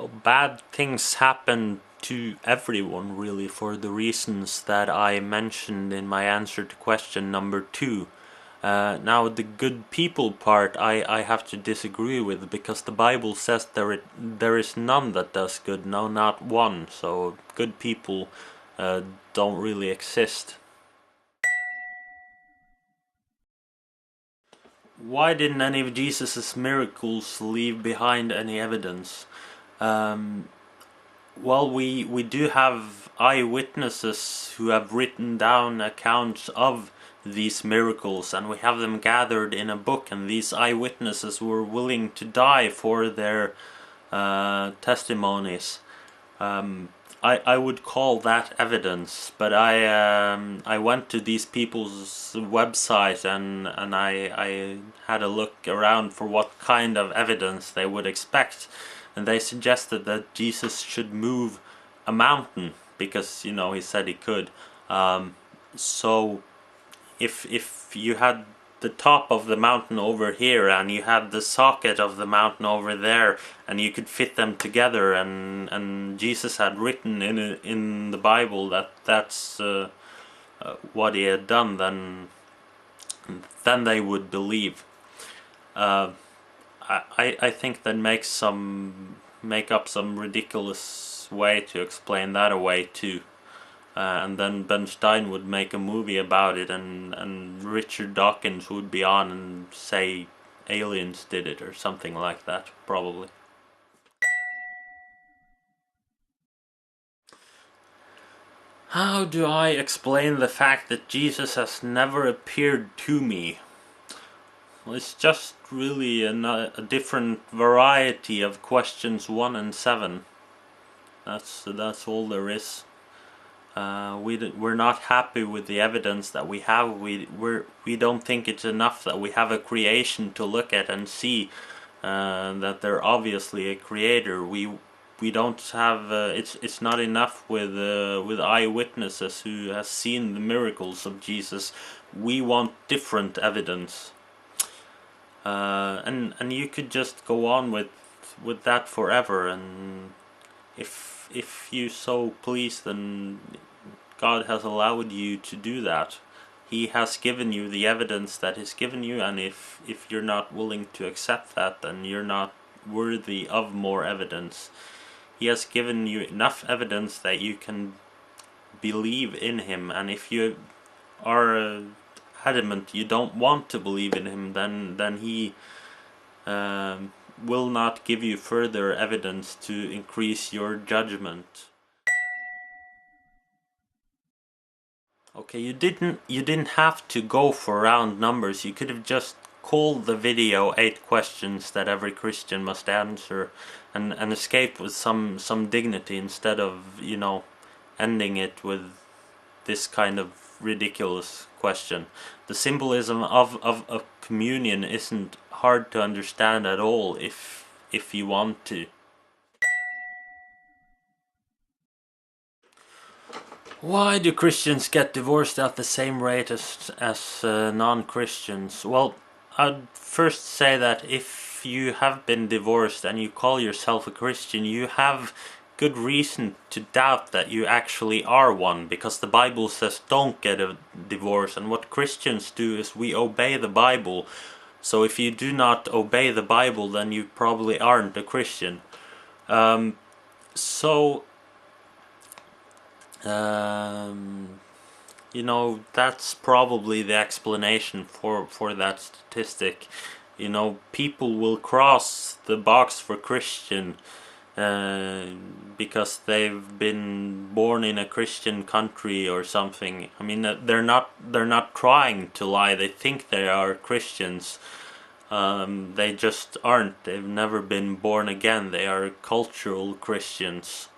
Well, bad things happen to everyone, really, for the reasons that I mentioned in my answer to question number 2. Now, the good people part I have to disagree with, because the Bible says there is none that does good, no, not one. So good people don't really exist. Why didn't any of Jesus's miracles leave behind any evidence? Um, Well, we do have eyewitnesses who have written down accounts of these miracles, and we have them gathered in a book, and these eyewitnesses were willing to die for their testimonies. I would call that evidence, but I went to these people's website and I had a look around for what kind of evidence they would expect, and they suggested that Jesus should move a mountain because he said he could. So if you had the top of the mountain over here and you had the socket of the mountain over there, and you could fit them together, and Jesus had written in the Bible that that's what he had done, then they would believe. I think that make up some ridiculous way to explain that away too. And then Ben Stein would make a movie about it, and Richard Dawkins would be on and say aliens did it or something like that, probably. How do I explain the fact that Jesus has never appeared to me? Well, it's just really a different variety of questions 1 and 7. That's all there is. We're not happy with the evidence that we have. We don't think it's enough that we have a creation to look at and see that they're obviously a creator. We don't have. It's not enough with eyewitnesses who has seen the miracles of Jesus. We want different evidence. And you could just go on with that forever, and if you so please, then God has allowed you to do that. He has given you the evidence that He's given you, and if you're not willing to accept that, then you're not worthy of more evidence. He has given you enough evidence that you can believe in Him, and if you are adamant you don't want to believe in Him, then He will not give you further evidence to increase your judgment. Okay, you didn't have to go for round numbers. You could have just called the video 8 questions that every Christian must answer, and escape with some dignity, instead of ending it with this kind of ridiculous question. The symbolism of communion isn't hard to understand at all if you want to. Why do Christians get divorced at the same rate as non-Christians? Well, I'd first say that if you have been divorced and you call yourself a Christian, you have good reason to doubt that you actually are one, because the Bible says don't get a divorce, and what Christians do is we obey the Bible. So if you do not obey the Bible, then you probably aren't a Christian. So that's probably the explanation for that statistic. People will cross the box for Christian because they've been born in a Christian country or something. I mean, they're not trying to lie. They think they are Christians. They just aren't. They've never been born again. They are cultural Christians.